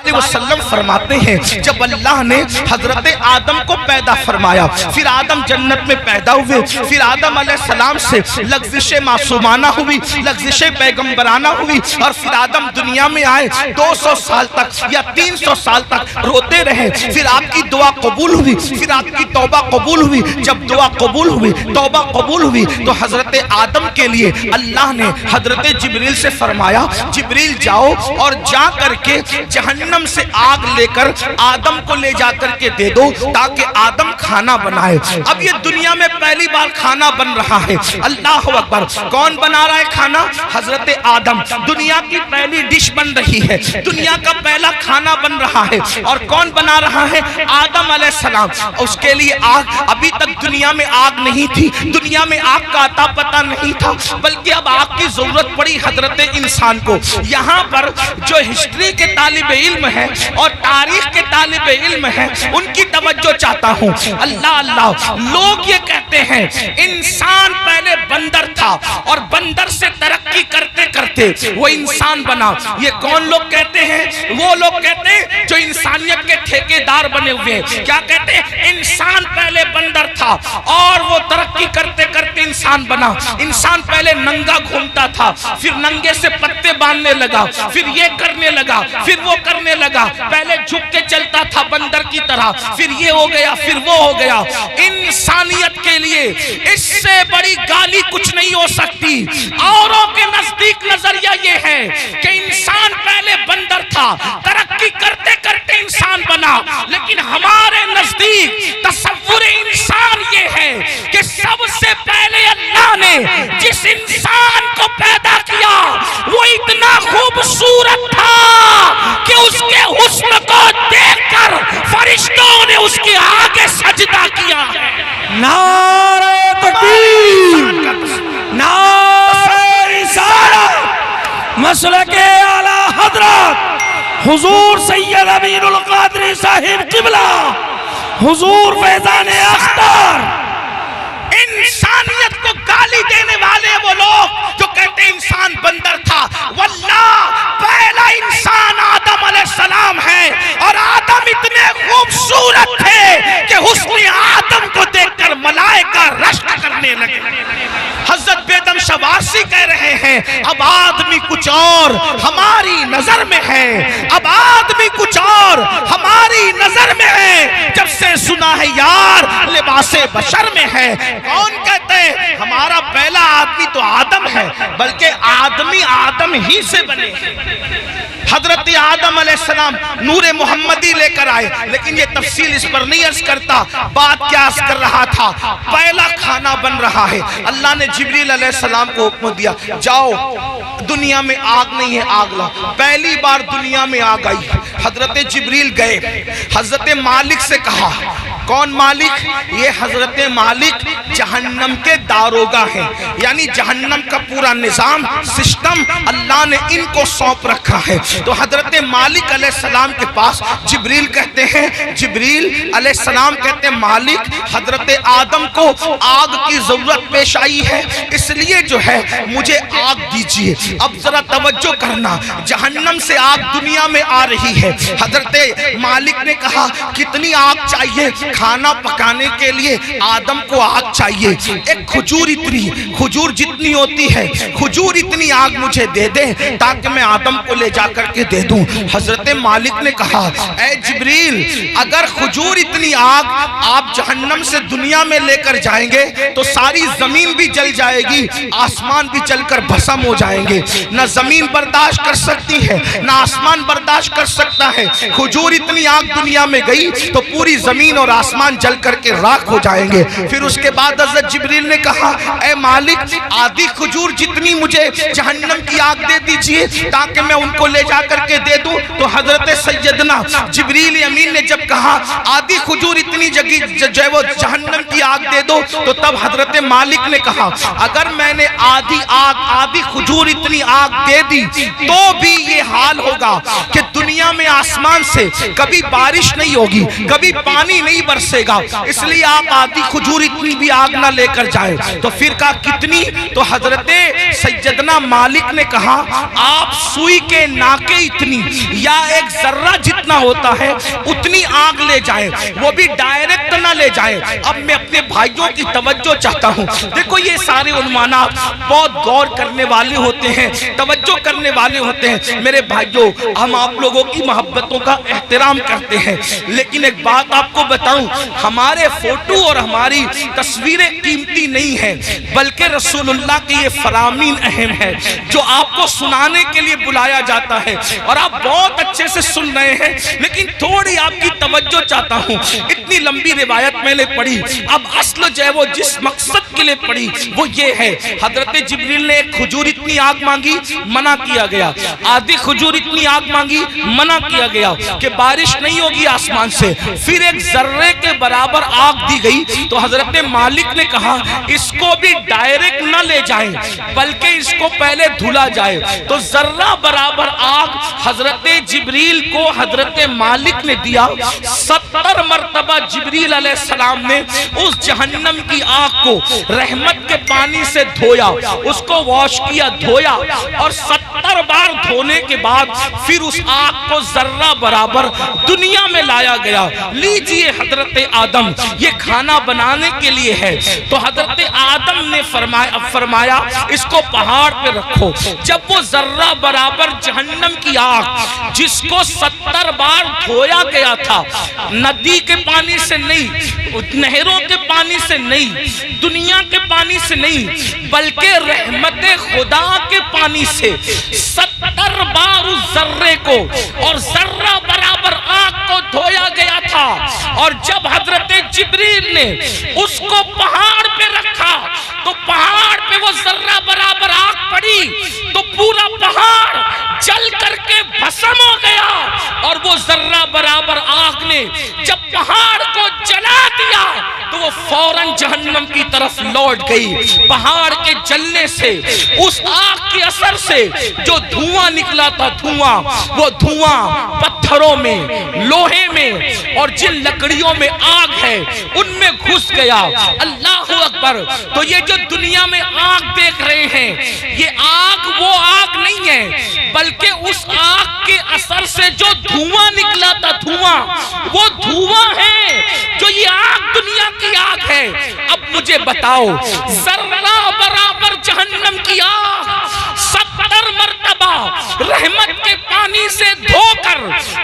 علیہ وسلم فرماتے ہیں جب اللہ نے حضرت آدم کو پیدا فرمایا، پھر آدم جنت میں پیدا ہوئے، پھر آدم علیہ السلام سے لغزش معصومانہ ہوئی، لغزش پیغمبرانہ ہوئی، اور پھر آدم دنیا میں آئے 200 سال تک یا 300 سال تک روتے رہے، پھر آپ کی دعا قبول ہوئی، پھر آپ کی توبہ قبول ہوئی۔ جب دعا قبول ہوئی، توبہ قبول ہوئی، تو حضرت آدم کے لیے اللہ نے حضرت جبریل سے فرمایا جبریل جاؤ اور جا کر کے جہنم سے آگ لے کر آدم کو لے جا کر کے دے دو تاکہ آدم کھانا بنائے۔ اب یہ دنیا میں پہلی بار کھانا بن رہا ہے، اللہ اکبر۔ کون بنا رہا ہے کھانا؟ حضرت آدم۔ دنیا کی پہلی ڈش بن رہی ہے، دنیا کا پہلا کھانا بن رہا ہے، اور کون بنا رہا ہے؟ آدم علیہ السلام۔ اس کے لیے آگ، ابھی تک دنیا میں آگ نہیں تھی، دنیا میں آگ کا عطا پتہ نہیں تھا، بلکہ اب آگ کی ضرورت پڑی حضرت انسان کو۔ یہاں پر جو ہسٹری کے طالب علم ہیں اور تاریخ کے طالب علم ہیں ان کی توجہ چاہتا ہوں۔ اللہ اللہ، لوگ یہ کہتے ہیں انسان پہلے بندر تھا اور بندر سے ترقی کرتے کرتے وہ انسان بنا۔ یہ کون لوگ کہتے ہیں؟ وہ لوگ کہتے ہیں جو انسانیت کے ٹھیکیدار بنے ہوئے ہیں۔ کیا کہتے ہیں؟ انسان پہلے بندر تھا اور وہ ترقی کرتے کرتے انسان بنا۔ انسان پہلے ننگا گھومتا تھا، پھر ننگے سے پتے باندھنے لگا، پھر یہ کرنے لگا، پھر وہ کرنے لگا، پہلے جھک کے چلتا تھا بندر کی طرح، پھر یہ ہو گیا، پھر وہ ہو گیا۔ انسانیت کے لیے اس سے بڑی گالی کچھ نہیں ہو سکتی۔ اوروں کے نزدیک نظریہ یہ ہے کہ انسان پہلے بندر تھا، ترقی کرتے کرتے انسان بنا، لیکن ہمارے نزدیک تصور انسان یہ ہے کہ سب سے پہلے اللہ نے جس انسان کو پیدا کیا وہ اتنا خوبصورت تھا کہ اس کے حسن کو دیکھ کر فرشتوں نے اس کے آگے سجدہ کیا ہے۔ نعرہ تکبیر، نعرہ رسالت، مسلک اعلی حضرت حضور سید امین القادری صاحب قبلہ، حضور فیضان اختر۔ انسانیت کو گالی دینے والے وہ لوگ جو کہتے ہیں انسان بندر تھا، واللہ پہلا انسان آدم علیہ السلام ہے، اور آدم اتنے خوبصورت تھے کہ حسن آدم کو دیکھ کر ملائکہ رشک کرنے لگے۔ حضرت بیدم شوارسی کہہ رہے ہیں اب آدمی کچھ اور ہماری نظر میں ہے، اب آدمی کچھ اور ہماری نظر میں ہے، جب سے سنا ہے یار لباس بشر میں ہے۔ کون کہتے ہیں ہمارا پہلا آدمی تو آدم ہے، بلکہ آدمی آدم ہی سے بنے۔ حضرت آدم علیہ السلام نور محمدی لے کر آئے، لیکن یہ تفصیل اس پر نہیں عرض کرتا۔ بات کیا عرض کر رہا تھا؟ پہلا کھانا بن رہا ہے۔ اللہ نے جبریل علیہ السلام کو حکم دیا جاؤ، دنیا میں آگ نہیں ہے، آگ لاؤ۔ پہلی بار دنیا میں آگ آئی، حضرت جبریل گئے، حضرت مالک سے کہا۔ کون مالک؟ یہ حضرت مالک جہنم کے داروغہ ہیں، یعنی جہنم کا پورا نظام سسٹم اللہ نے ان کو سونپ رکھا ہے۔ تو حضرت مالک علیہ السلام کے پاس جبریل کہتے ہیں، جبریل علیہ السلام کہتے ہیں مالک حضرت آدم کو آگ کی ضرورت پیش آئی ہے، اس لیے جو ہے مجھے آگ دیجئے۔ اب ذرا توجہ کرنا، جہنم سے آگ دنیا میں آ رہی ہے۔ حضرت مالک نے کہا کتنی آگ چاہیے؟ کھانا پکانے کے لیے آدم کو آگ چاہیے، ایک کھجور اتنی، کھجور جتنی ہوتی ہے کھجور اتنی آگ مجھے دے دیں تاکہ میں آدم کو لے جا کر کے دے دوں۔ حضرت مالک نے کہا اے جبریل اگر کھجور اتنی آگ آپ جہنم سے دنیا میں لے کر جائیں گے تو ساری زمین بھی جل جائے گی، آسمان بھی جل کر بھسم ہو جائیں گے۔ نہ زمین برداشت کر سکتی ہے نہ آسمان برداشت کر سکتا ہے۔ کھجور اتنی آگ دنیا میں گئی تو پوری زمین اور آسمان جل کر کے راکھ ہو جائیں گے۔ پھر اس کے بعد حضرت جبریل نے کہا اے مالک آدھی کھجور جتنی مجھے جہنم کی آگ دے دیجئے تاکہ میں ان کو لے جا کر کے دے دوں۔ تو حضرت سیدنا جبریل امین نے جب کہا آدھی کھجور اتنی جو ہے وہ جہنم کی آگ دے دو، تو تب حضرت مالک نے کہا اگر میں نے آدھی کھجور اتنی آگ دے دی تو بھی یہ حال ہوگا کہ دنیا میں آسمان سے کبھی بارش نہیں ہوگی، کبھی پانی نہیں برسے گا، اس لیے آپ آدھی کھجور اتنی بھی آگ نہ لے کر جائیں۔ تو پھر کہا کتنی؟ تو حضرت سیدنا مالک نے کہا آپ سوئی کے ناکے اتنی یا ایک ذرا ذرہ جتنا ہوتا ہے اتنی آگ لے جائیں، وہ بھی ڈائریکٹ نہ لے جائیں۔ اب میں اپنے بھائیوں کی توجہ چاہتا ہوں، دیکھو یہ سارے عنوانات بہت غور کرنے والے ہوتے ہیں، توجہ کرنے والے ہوتے ہیں۔ میرے بھائیوں، ہم آپ لوگوں کی محبتوں کا احترام کرتے ہیں، لیکن ایک بات آپ کو بتاؤں، ہمارے فوٹو اور ہماری تصویریں قیمتی نہیں ہیں، بلکہ رسول اللہ کی یہ فرامین اہم ہے جو آپ کو سنانے کے لیے بلایا جاتا ہے، اور آپ بہت اچھے سے سن رہے ہیں، لیکن تھوڑی آپ کی توجہ چاہتا ہوں۔ اتنی لمبی روایت میں نے پڑھی، اب اصل جو ہے وہ جس مقصد کے لیے پڑھی وہ یہ ہے، حضرت جبریل نے ایک کھجور اتنی آگ مانگی، منع کیا گیا، آدھی کھجور اتنی آگ مانگی، منع کیا گیا کہ بارش نہیں ہوگی آسمان سے، پھر ایک ذرے کے برابر آگ دی گئی، تو حضرت مالک نے کہا اس کو بھی ڈائریکٹ نہ لے جائیں بلکہ اس کو پہلے دھلا جائے، تو ذرہ برابر آگ حضرت جبریل کو حضرت مالک نے دیا۔ 70 مرتبہ جبریل علیہ السلام نے اس جہنم کی آگ کو رحمت کے پانی سے دھویا، اس کو واش کیا، دھویا، اور 70 بار دھونے کے بعد پھر اس آگ کو ذرہ برابر دنیا میں لایا گیا۔ لیجئے حضرت آدم، یہ کھانا بنانے کے لیے ہے، تو حضرت آدم نے فرمایا اس کو پہاڑ پہ رکھو۔ جب وہ ذرہ برابر جہنم کی آگ جس کو 70 بار دھویا گیا تھا، ندی کے پانی سے نہیں، نہروں کے پانی سے نہیں، دنیا کے پانی سے نہیں، بلکہ رحمت خدا کے پانی سے 70 بار اس ذرے کو اور ذرہ برابر آگ کو دھویا گیا تھا، اور جب حضرت جبریل نے اس کو پہاڑ پہ رکھا تو پہاڑ پہ وہ ذرہ برابر آگ پڑی تو پورا پہاڑ جل کر کے بھسم ہو گیا، اور وہ ذرہ برابر آگ نے جب پہاڑ کو جلا دیا تو وہ فوراً جہنم کی طرف لوٹ گئی۔ پہاڑ کے جلنے سے، اس آگ کے اثر سے جو دھواں نکلا تھا، وہ دھواں پتھروں میں، لوہے میں، اور جن لکڑیوں میں آگ ہے ان میں گھس گیا۔ اللہ اکبر! تو یہ جو دنیا میں آگ دیکھ رہے ہیں، یہ آگ وہ آگ نہیں ہے، بلکہ اس آگ کے اثر سے جو دھواں نکلا تھا، وہ دھواں ہے جو یہ آگ دنیا کی آگ ہے۔ اب مجھے بتاؤ، ذرہ برابر جہنم کی آگ 70 مرتبہ رحمت کے پانی سے دھو کر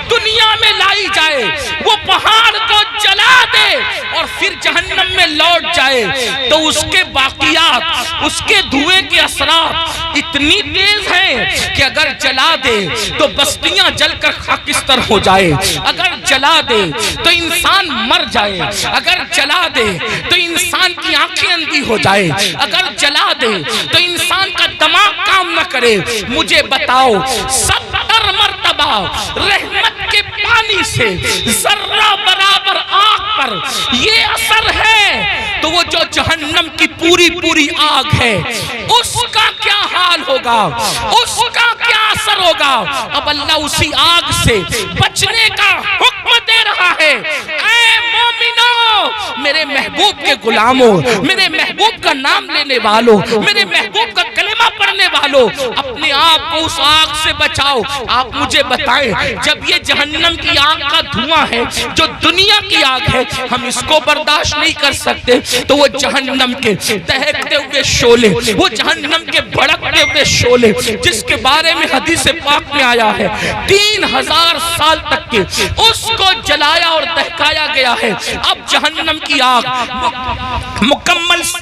دنیا میں لائی جائے، وہ پہاڑ کو جلا دے اور پھر جہنم میں لوٹ جائے، تو اس کے باقیات، اس کے دھوئے کے اثرات اتنی تیز ہیں کہ اگر جلا دے تو بستیاں جل کر خاکستر ہو جائے، اگر جلا دے تو انسان مر جائے، اگر جلا دے تو انسان کی آنکھیں اندھی ہو جائے، اگر جلا دے تو انسان کا دماغ کام نہ کرے۔ مجھے بتاؤ، 70 مرتبہ رحمت کے پانی سے ذرہ برابر آگ پر یہ اثر ہے، تو وہ جو جہنم کی پوری آگ ہے اس کا کیا حال ہوگا، اس کا کیا اثر ہوگا؟ اب اللہ اسی آگ سے بچنے کا حکم دے رہا ہے۔ اے مومنو، میرے محبوب کے غلاموں، میرے محبوب کا نام لینے والوں، میرے محبوب کا کلمہ پڑھنے والوں، اپنے آپ کو اس آگ سے بچاؤ۔ آپ مجھے بتائیں، جب یہ جہنم کی آگ کا دھواں ہے جو دنیا کی آگ ہے، ہم اس کو برداشت نہیں کر سکتے، تو وہ جہنم کے دہکتے ہوئے شعلے، وہ جہنم کے بھڑکتے ہوئے شعلے جس کے بارے میں حدیث پاک میں آیا ہے 3000 سال تک کے اس کو جلایا اور دہکایا گیا ہے۔ اب جہنم کی آگ مکمل